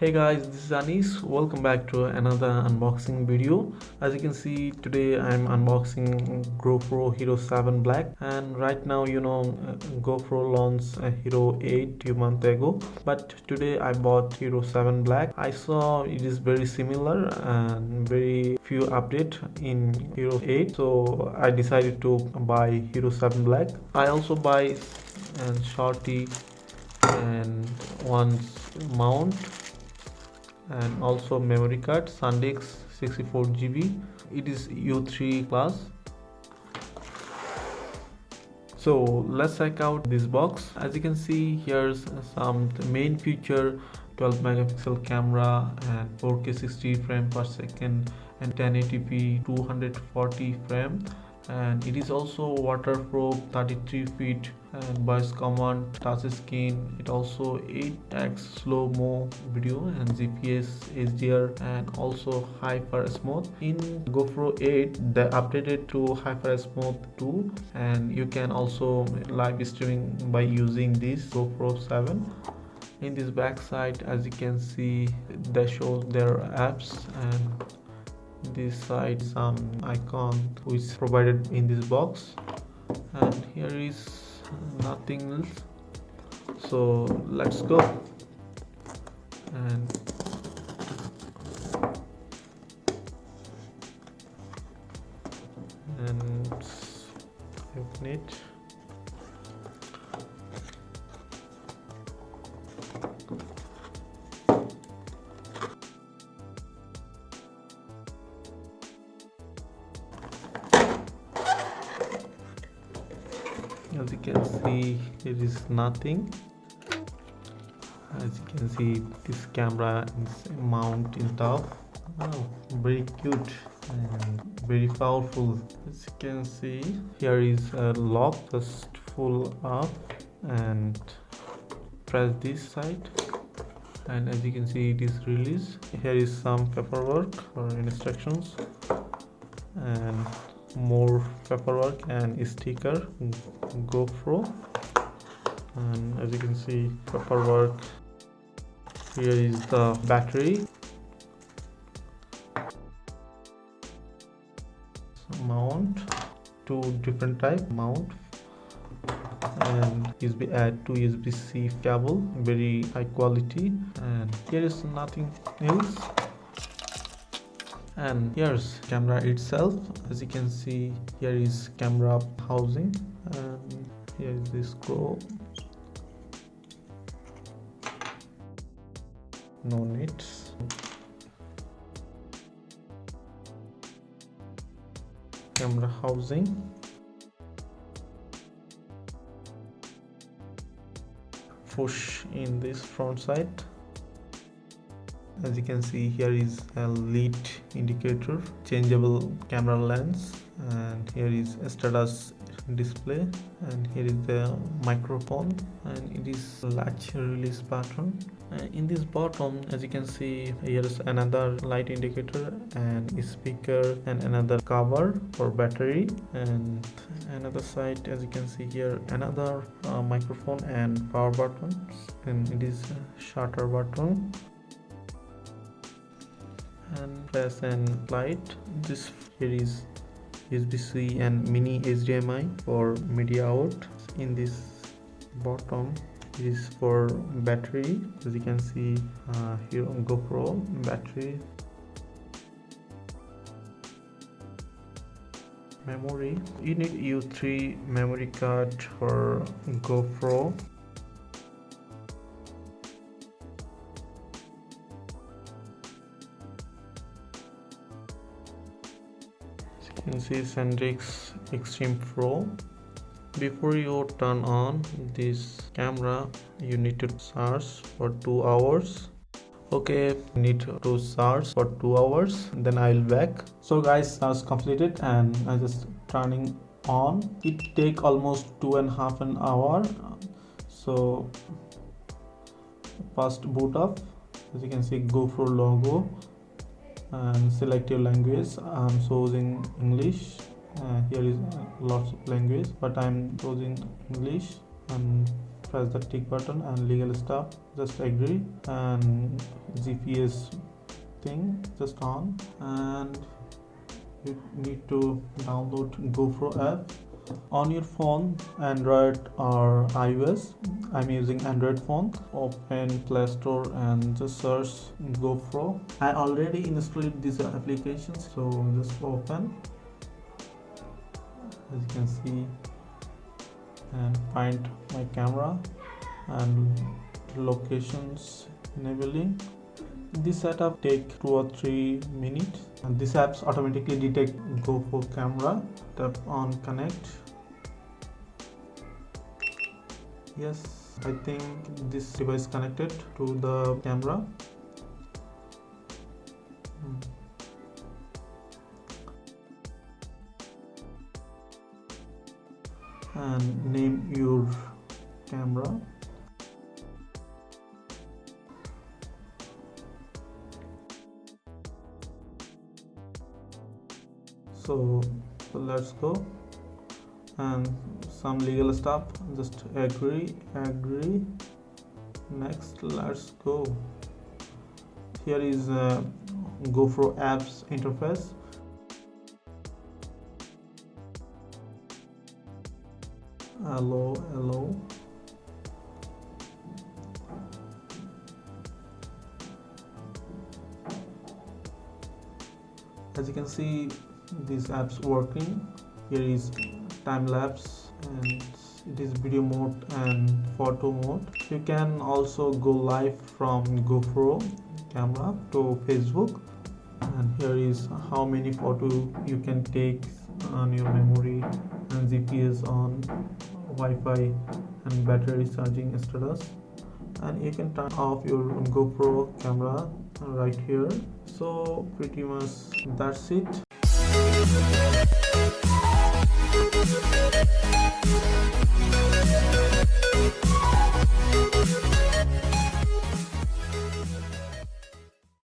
Hey guys, this is Anis. Welcome back to another unboxing video. As you can see, today I'm unboxing GoPro Hero 7 Black, and right now GoPro launched a Hero 8 2 months ago, but today I bought Hero 7 Black. I saw it is very similar and very few update in Hero 8, so I decided to buy Hero 7 Black. I also buy a shorty and one mount and also memory card SanDisk 64 GB. It is U3 class. So let's check out this box. As you can see, here's some main feature: 12 megapixel camera and 4K 60 frame per second and 1080p 240 frame, and it is also waterproof, 33 feet and voice command, touch screen. It also 8x slow-mo video and GPS HDR and also hyper smooth. In GoPro 8 they updated to hyper smooth 2, and you can also live streaming by using this GoPro 7. In this back side, as you can see, they show their apps, and this side some icon which provided in this box, and here is nothing else. So let's go and open it. As you can see, it is nothing. As you can see, this camera is mount in top. Wow, very cute and very powerful. As you can see, here is a lock. Just pull up and press this side, and as you can see, it is released. Here is some paperwork or instructions and more paperwork and sticker GoPro. And as you can see, paperwork. Here is the battery, mount, two different type mount, and USB add to USB-C cable, very high quality. And here is nothing else. And here's camera itself. As you can see, here is camera housing, and here is the screw. No needs. Camera housing. Push in this front side. As you can see, here is a lead indicator, changeable camera lens, and here is a status display, and here is the microphone, and it is latch release button. In this bottom, as you can see, here is another light indicator and a speaker and another cover for battery, and another side, as you can see here, another microphone and power buttons, and it is a shutter button and press and light. This here is USB-C and mini HDMI for media out. In this bottom is for battery. As you can see here on GoPro battery. Memory, you need U3 memory card for GoPro. You can see SanDisk Extreme Pro. Before you turn on this camera, you need to charge for 2 hours. Okay, need to charge for 2 hours, then I'll back. So guys, charge completed and I just turning on. It take almost 2.5 an hour. So first boot up. As you can see, GoPro logo and select your language. I'm choosing English. Here is lots of language, but I'm choosing English, and press the tick button, and legal stuff, just agree, and GPS thing, just on. And you need to download GoPro app on your phone, Android or iOS. I'm using Android phone. Open Play Store and just search GoPro. I already installed this application, so just open, as you can see, and find my camera and locations enabling. This setup take 2 or 3 minutes, and this apps automatically detect GoPro camera. Tap on connect. Yes, I think this device connected to the camera. And name your camera. So let's go, and some legal stuff, just agree, next, let's go. Here is GoPro apps interface. Hello. As you can see, these apps working. Here is time lapse, and it is video mode and photo mode. You can also go live from GoPro camera to Facebook, and here is how many photos you can take on your memory, and GPS on, Wi-Fi, and battery charging status. And you can turn off your GoPro camera right here. So pretty much that's it.